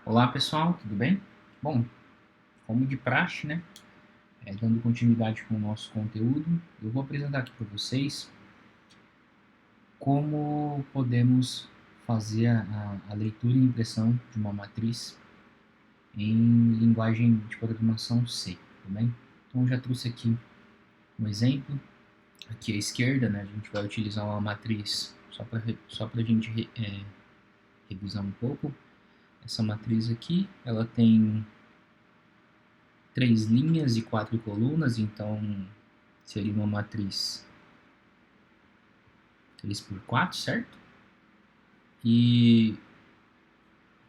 Olá pessoal, tudo bem? Bom, como de praxe, né? Dando continuidade com o nosso conteúdo, eu vou apresentar aqui para vocês como podemos fazer a leitura e impressão de uma matriz em linguagem de programação C, tudo bem? Então eu já trouxe aqui um exemplo, aqui à esquerda, né? A gente vai utilizar uma matriz só para a gente revisar um pouco. Essa matriz aqui, ela tem 3 linhas e 4 colunas, então seria uma matriz 3 por 4, certo? E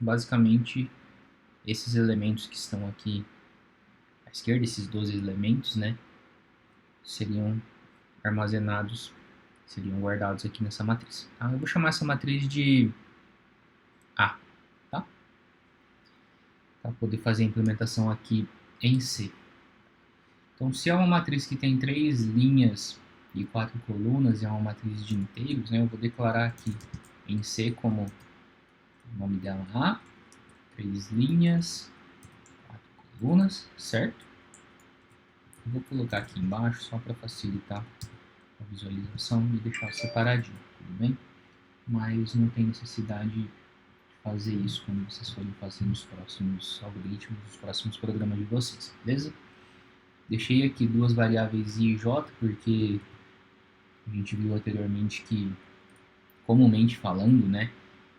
basicamente esses elementos que estão aqui à esquerda, esses 12 elementos, né, seriam armazenados, seriam guardados aqui nessa matriz. Tá? Eu vou chamar essa matriz de A, tá? Para poder fazer a implementação aqui em C. Então, se é uma matriz que tem 3 linhas e 4 colunas, é uma matriz de inteiros, né, eu vou declarar aqui em C como o nome dela A, 3 linhas, 4 colunas, certo? Eu vou colocar aqui embaixo só para facilitar a visualização e deixar separadinho, tudo bem? Mas não tem necessidade de fazer isso quando vocês forem fazer nos próximos algoritmos, nos próximos programas de vocês, beleza? Deixei aqui duas variáveis i e j, porque a gente viu anteriormente que, comumente falando, né,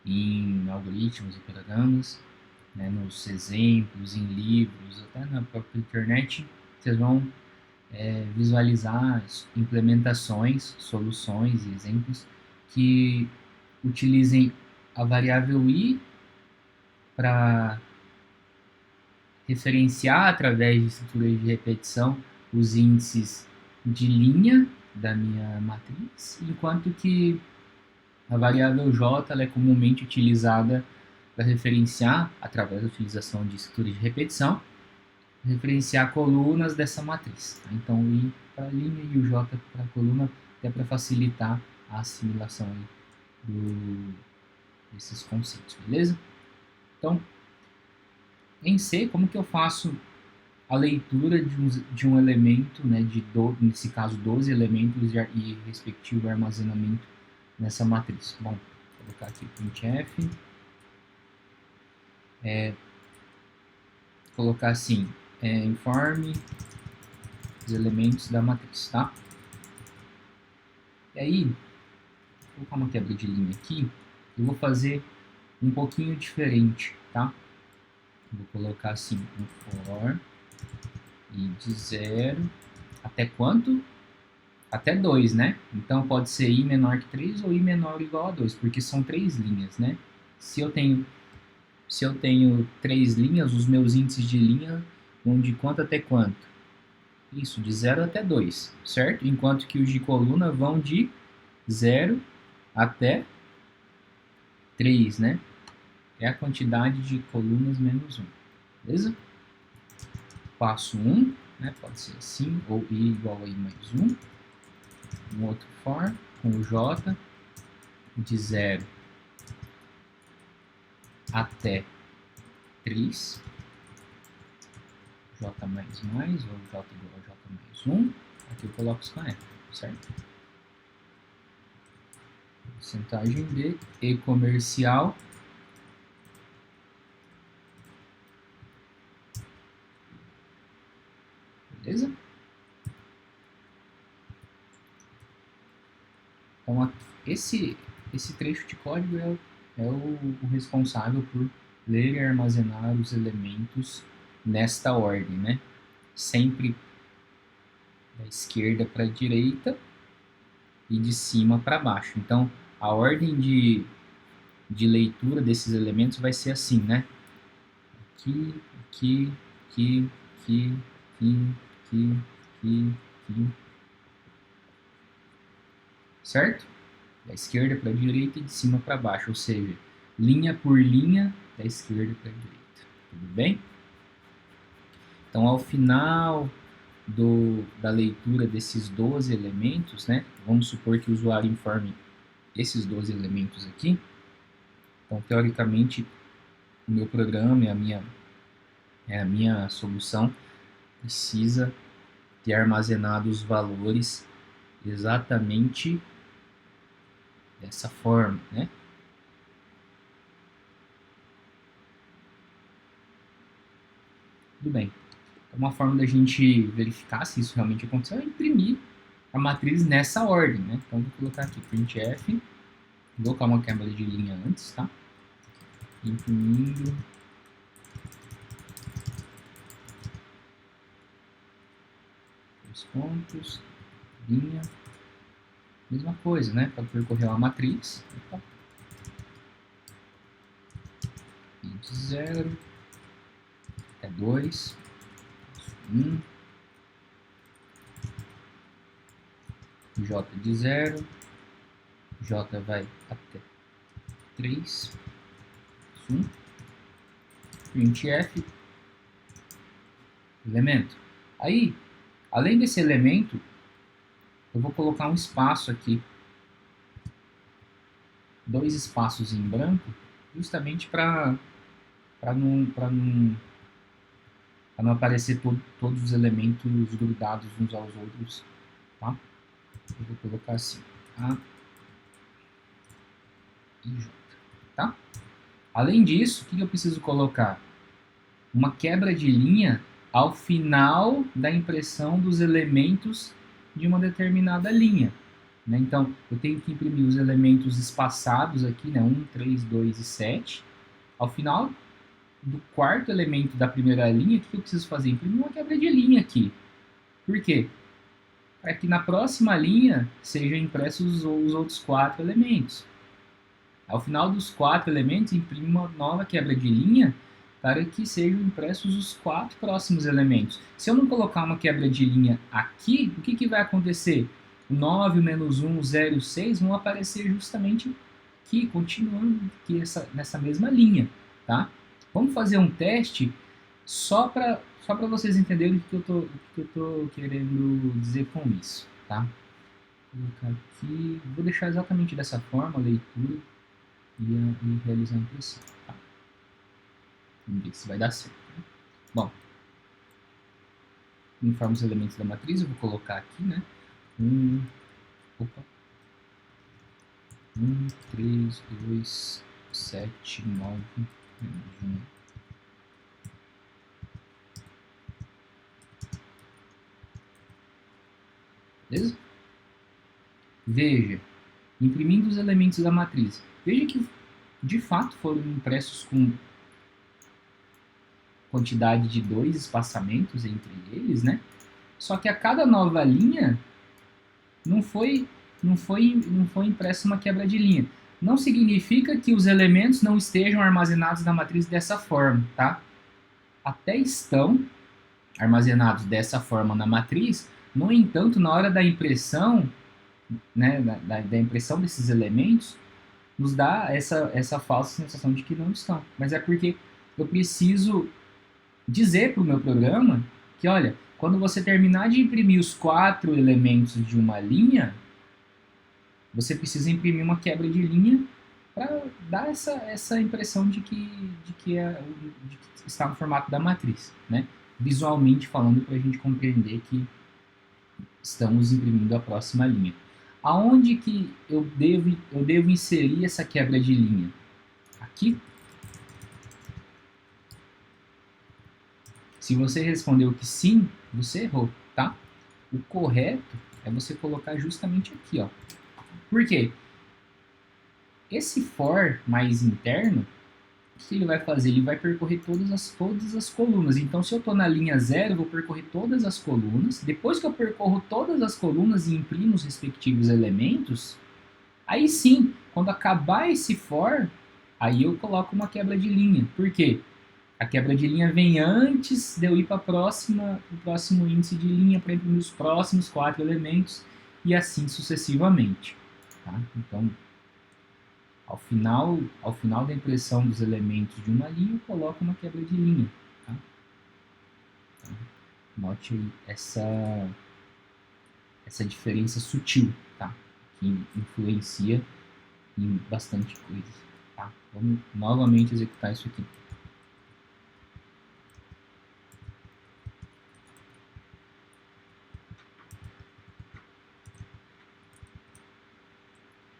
em algoritmos e programas, né, nos exemplos, em livros, até na própria internet, vocês vão visualizar implementações, soluções e exemplos que utilizem a variável i para referenciar através de estruturas de repetição os índices de linha da minha matriz, enquanto que a variável j ela é comumente utilizada para referenciar, através da utilização de estruturas de repetição, referenciar colunas dessa matriz. Tá? Então, o I para a linha e o J para a coluna, até para facilitar a assimilação desses conceitos, beleza? Então, em C, como que eu faço a leitura de um elemento, né, nesse caso 12 elementos e respectivo armazenamento nessa matriz? Bom, vou colocar aqui printf, colocar assim, informe os elementos da matriz, tá? E aí, vou colocar uma quebra de linha aqui, eu vou fazer um pouquinho diferente, tá? Vou colocar assim, um for e de 0 até quanto? Até 2, né? Então pode ser i menor que 3 ou i menor ou igual a 2, porque são 3 linhas, né? Se eu tenho 3 linhas, os meus índices de linha vão de quanto até quanto? Isso, de 0 até 2, certo? Enquanto que os de coluna vão de 0 até 3, né? É a quantidade de colunas menos 1, beleza? Passo 1, né? Pode ser assim, ou i igual a i mais 1. Um outro for com o j de 0 até 3, j mais mais, ou j igual a j mais 1. Aqui eu coloco os canetas, certo? Porcentagem de e comercial beleza? Então, esse trecho de código é o responsável por ler e armazenar os elementos nesta ordem, né? Sempre da esquerda para a direita e de cima para baixo. Então, a ordem de leitura desses elementos vai ser assim, né? Aqui, aqui, aqui, aqui, aqui, aqui, aqui, aqui. Certo? Da esquerda para a direita e de cima para baixo, ou seja, linha por linha, da esquerda para a direita. Tudo bem? Então, ao final da leitura desses 12 elementos, né, vamos supor que o usuário informe esses 12 elementos aqui. Então, teoricamente, o meu programa e a minha solução precisa ter armazenado os valores exatamente dessa forma, né? Tudo bem. Então, uma forma da gente verificar se isso realmente aconteceu é imprimir a matriz nessa ordem, né? Então, vou colocar aqui printf, vou colocar uma quebra de linha antes, tá? Imprimindo dois pontos, linha, mesma coisa, né? Para percorrer uma matriz, opa, de 0 até 2, 1, J de 0, J vai até 3, 1, printf, elemento. Aí, além desse elemento, eu vou colocar um espaço aqui, 2 espaços em branco, justamente para não aparecer todos os elementos grudados uns aos outros, tá? Eu vou colocar assim, A e J, tá? Além disso, o que eu preciso colocar? Uma quebra de linha ao final da impressão dos elementos de uma determinada linha, né? Então, eu tenho que imprimir os elementos espaçados aqui, né? 1, 3, 2 e 7. Ao final do quarto elemento da primeira linha, o que eu preciso fazer? Imprimir uma quebra de linha aqui. Por quê? Para que na próxima linha sejam impressos os outros 4 elementos. Ao final dos 4 elementos, imprime uma nova quebra de linha para que sejam impressos os 4 próximos elementos. Se eu não colocar uma quebra de linha aqui, o que vai acontecer? O 9, o menos 1, o 0 e o 6 vão aparecer justamente aqui, continuando aqui nessa mesma linha, tá? Vamos fazer um teste só para vocês entenderem o que eu tô querendo dizer com isso, tá? Vou colocar aqui, vou deixar exatamente dessa forma a leitura e realizar a impressão, tá? Vamos ver se vai dar certo, né? Bom, conforme os elementos da matriz, eu vou colocar aqui, né? 1, 3, 2, 7, 9, menos 1. Beleza? Veja, imprimindo os elementos da matriz. Veja que, de fato, foram impressos com quantidade de 2 espaçamentos entre eles, né? Só que a cada nova linha não foi impressa uma quebra de linha. Não significa que os elementos não estejam armazenados na matriz dessa forma, tá? Até estão armazenados dessa forma na matriz, no entanto, na hora da impressão, né, da impressão desses elementos, nos dá essa falsa sensação de que não estão. Mas é porque eu preciso dizer para o meu programa que, olha, quando você terminar de imprimir os 4 elementos de uma linha, você precisa imprimir uma quebra de linha para dar essa impressão de que está no formato da matriz, né? Visualmente falando, para a gente compreender que estamos imprimindo a próxima linha. Aonde que eu devo inserir essa quebra de linha? Aqui. Se você respondeu que sim, você errou, tá? O correto é você colocar justamente aqui, ó. Por quê? Esse for mais interno, o que ele vai fazer? Ele vai percorrer todas as colunas. Então, se eu estou na linha 0, eu vou percorrer todas as colunas. Depois que eu percorro todas as colunas e imprimo os respectivos elementos, aí sim, quando acabar esse for, aí eu coloco uma quebra de linha. Por quê? A quebra de linha vem antes de eu ir para o próximo índice de linha para imprimir os próximos 4 elementos e assim sucessivamente. Tá? Então, ao final da impressão dos elementos de uma linha, eu coloco uma quebra de linha. Tá? Então, note aí essa diferença sutil, tá? Que influencia em bastante coisa. Tá? Vamos novamente executar isso aqui.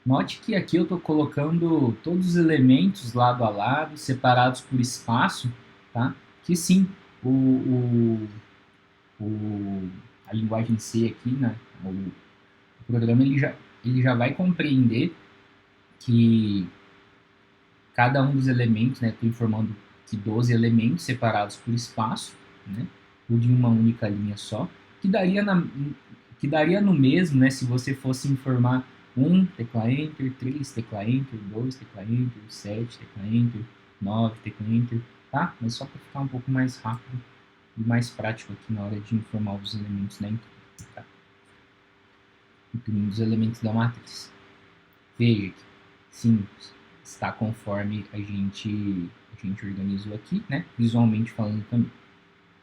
Note que aqui eu estou colocando todos os elementos lado a lado, separados por espaço, tá? Que sim, o, a linguagem C aqui, né? O programa ele já vai compreender que cada um dos elementos, né? Estou informando que 12 elementos separados por espaço, né? Ou de uma única linha só, que daria, que daria no mesmo, né? Se você fosse informar 1, tecla Enter, 3, tecla Enter, 2, tecla Enter, 7, tecla Enter, 9, tecla Enter, tá? Mas só para ficar um pouco mais rápido e mais prático aqui na hora de informar os elementos da inclusive, tá? Incluindo os elementos da matriz. Veja que, sim, está conforme a gente organizou aqui, né? Visualmente falando também,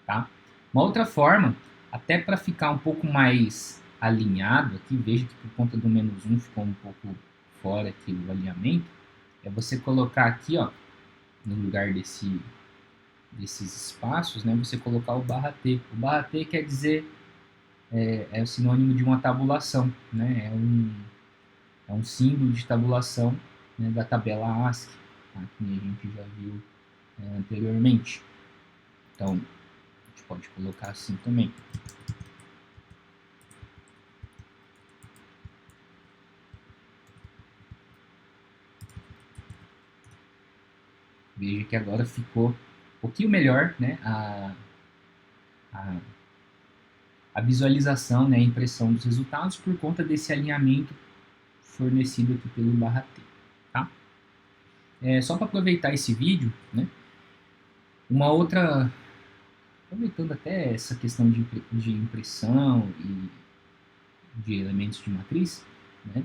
tá? Uma outra forma, até para ficar um pouco mais alinhado aqui, veja que por conta do menos 1 ficou um pouco fora aqui o alinhamento, é você colocar aqui, ó, no lugar desses espaços, né, você colocar o barra T. O barra T quer dizer, é o sinônimo de uma tabulação, né, é um símbolo de tabulação, né, da tabela ASCII, tá, que a gente já viu anteriormente. Então, a gente pode colocar assim também. Veja que agora ficou um pouquinho melhor, né, a visualização, né, a impressão dos resultados por conta desse alinhamento fornecido aqui pelo barra T, tá? Só para aproveitar esse vídeo, né, uma outra, aproveitando até essa questão de impressão e de elementos de matriz, né,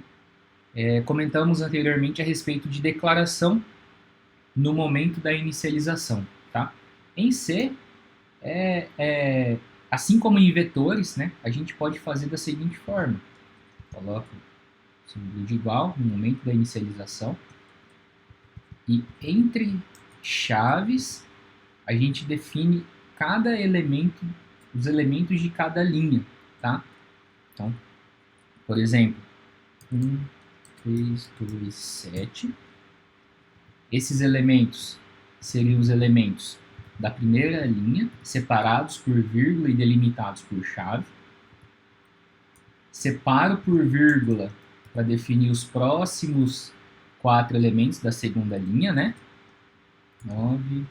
comentamos anteriormente a respeito de declaração no momento da inicialização, tá? Em C, assim como em vetores, né, a gente pode fazer da seguinte forma. Coloco o símbolo de igual no momento da inicialização e entre chaves a gente define cada elemento, os elementos de cada linha, tá? Então, por exemplo, 1, 3, 2, 7. Esses elementos seriam os elementos da primeira linha, separados por vírgula e delimitados por chave. Separo por vírgula para definir os próximos 4 elementos da segunda linha, né? 9,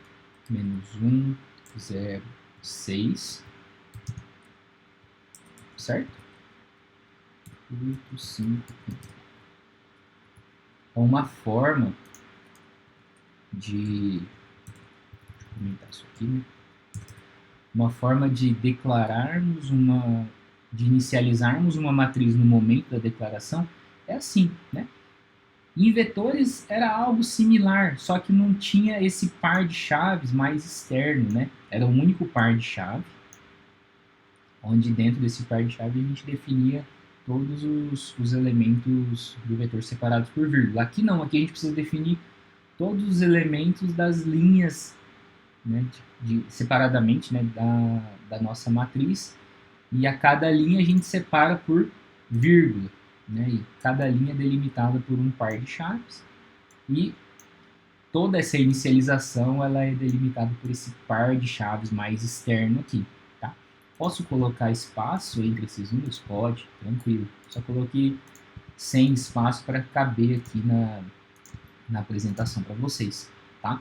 menos 1, 0, 6. Certo? 8, 5. Então, uma forma de... Deixa eu comentar isso aqui, né? Uma forma de declararmos de inicializarmos uma matriz no momento da declaração é assim, né? Em vetores era algo similar, só que não tinha esse par de chaves mais externo, né? Era um único par de chave, onde dentro desse par de chave a gente definia todos os elementos do vetor separados por vírgula. Aqui não, aqui a gente precisa definir todos os elementos das linhas, né, separadamente, né, da nossa matriz, e a cada linha a gente separa por vírgula, né, e cada linha é delimitada por um par de chaves, e toda essa inicialização ela é delimitada por esse par de chaves mais externo aqui, tá? Posso colocar espaço entre esses números? Pode, tranquilo. Só coloquei sem espaço para caber aqui na apresentação para vocês, tá?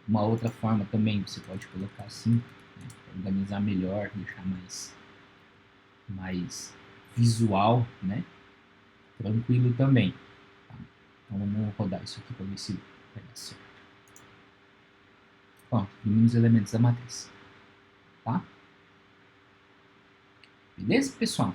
Uma outra forma também, você pode colocar assim, né, organizar melhor, deixar mais visual, né? Tranquilo também. Tá? Então vamos rodar isso aqui para ver se vai dar certo. Ó, os elementos da matriz. Tá? Beleza, pessoal?